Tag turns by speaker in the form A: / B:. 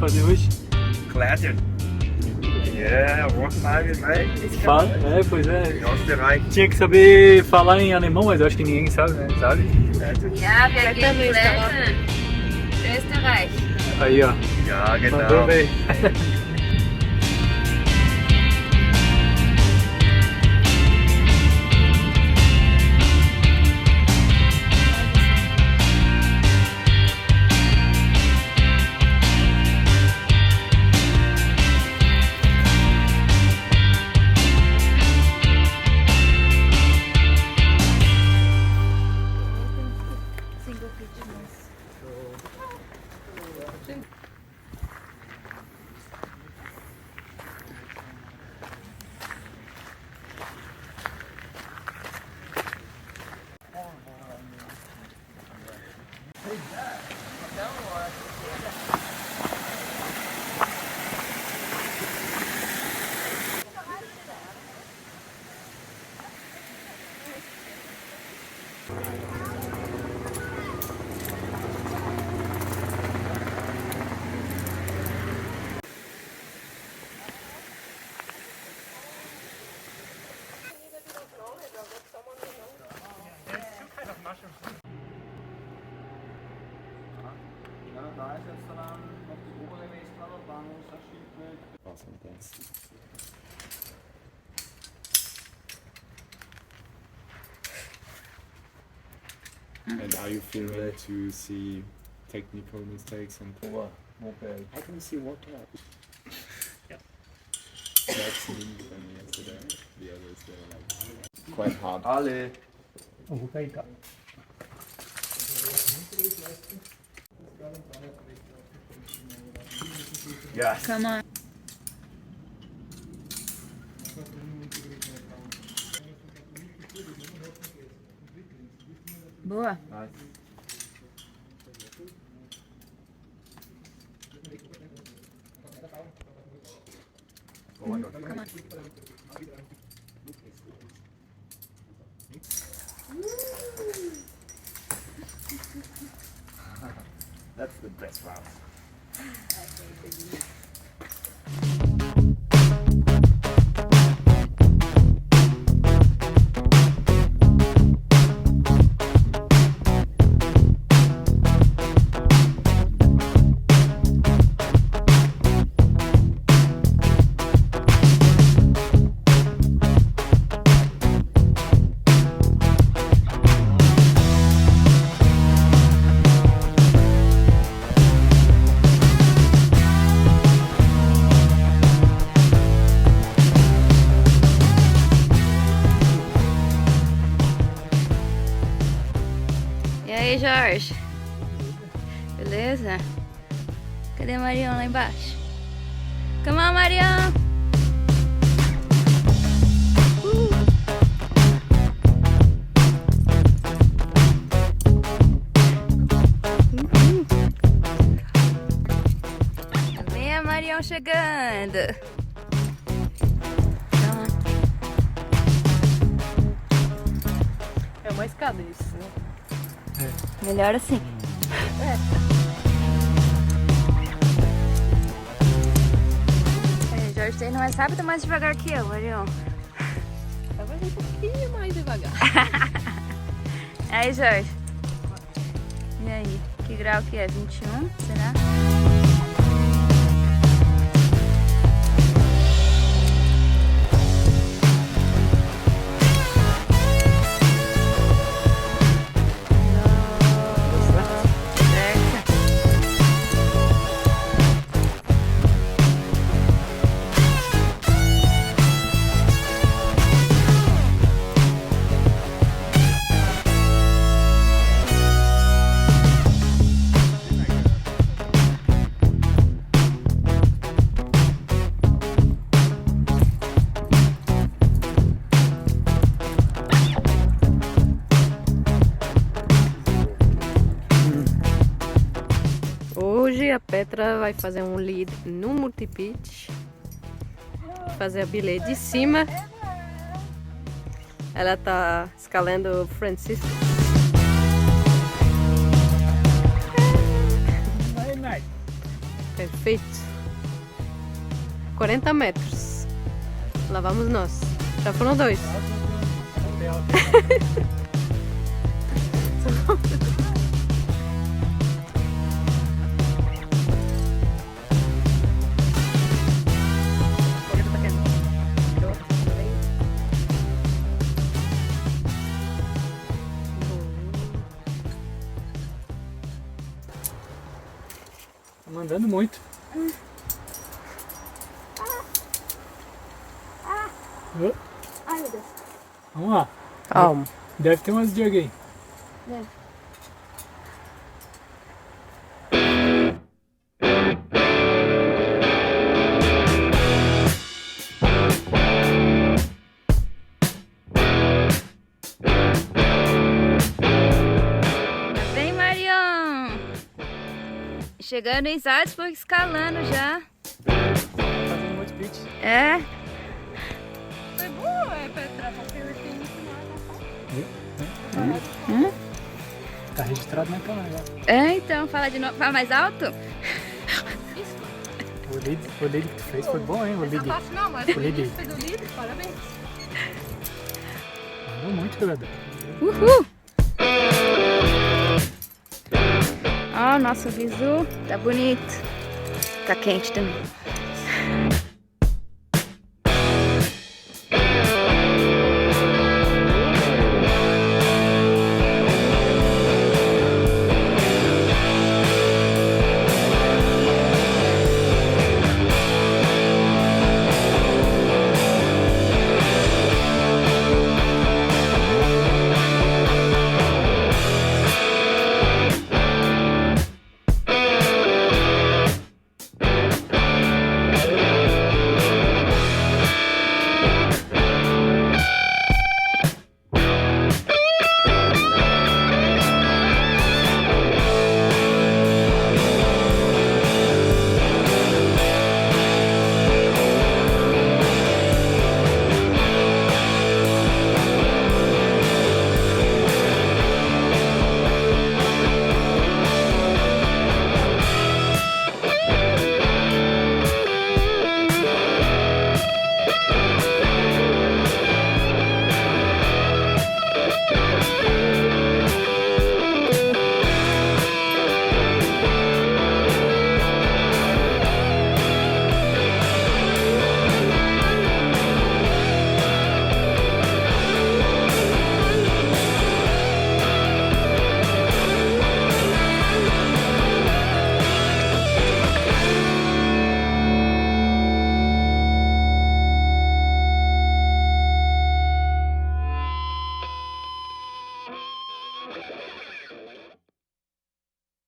A: fazer hoje?
B: Klettern. Yeah, Wolfgangsee Lake.
A: Fala, pois é.
B: Österreich.
A: Tinha que saber falar em alemão, mas eu acho que ninguém sabe, né? Sabe?
C: Ja, wir gehen klettern. Österreich.
A: Aí, ó.
B: Ja,
A: Mandou
B: genau.
A: bem.
D: Da ist jetzt dann noch die obere Westwand Bahnhofsanstalt mit Wassergrenzen.
E: And are you fearing to see technical mistakes and I can see water. Yeah. That's me than yesterday. The others they were like quite hard.
B: Alle.
A: Eu vou cair, tá?
B: Yes.
C: Come on. Boa.
B: Nice. Oh my God.
C: Come on.
B: That's the best round.
C: E aí, Jorge? Beleza? Cadê a Marião lá embaixo? Come on, Marião! Vem a Marião chegando!
F: É uma escada isso, né?
C: Melhor assim. É, Jorge tá indo mais rápido, mais devagar que eu, Marião.
F: Talvez um pouquinho mais devagar.
C: Aí, Jorge. E aí? Que grau que é? 21? Será?
F: Hoje a Petra vai fazer um lead no multipitch, fazer a bilhete de cima. Ela tá escalando o Franziskus. Perfeito. 40 metros. Lá vamos nós. Já foram 2.
A: Tá mandando muito.
C: Ai, meu Deus.
A: Vamos lá.
F: Calma.
A: Deve ter umas jug aí.
C: Vem, Marion! Chegando em Salzburg, escalando já.
A: Fazendo muito pitch.
C: É?
F: Foi bom, Petra, porque eu tenho
A: Tá registrado na câmera já.
C: É, então, fala de novo. Fala mais alto?
A: O lead que tu fez foi bom, hein? O lead.
F: não, mas
A: O lead.
F: foi do líder, parabéns.
A: Mandou muito, jogador.
C: Uhul! Ó, nosso visu tá bonito. Tá quente também.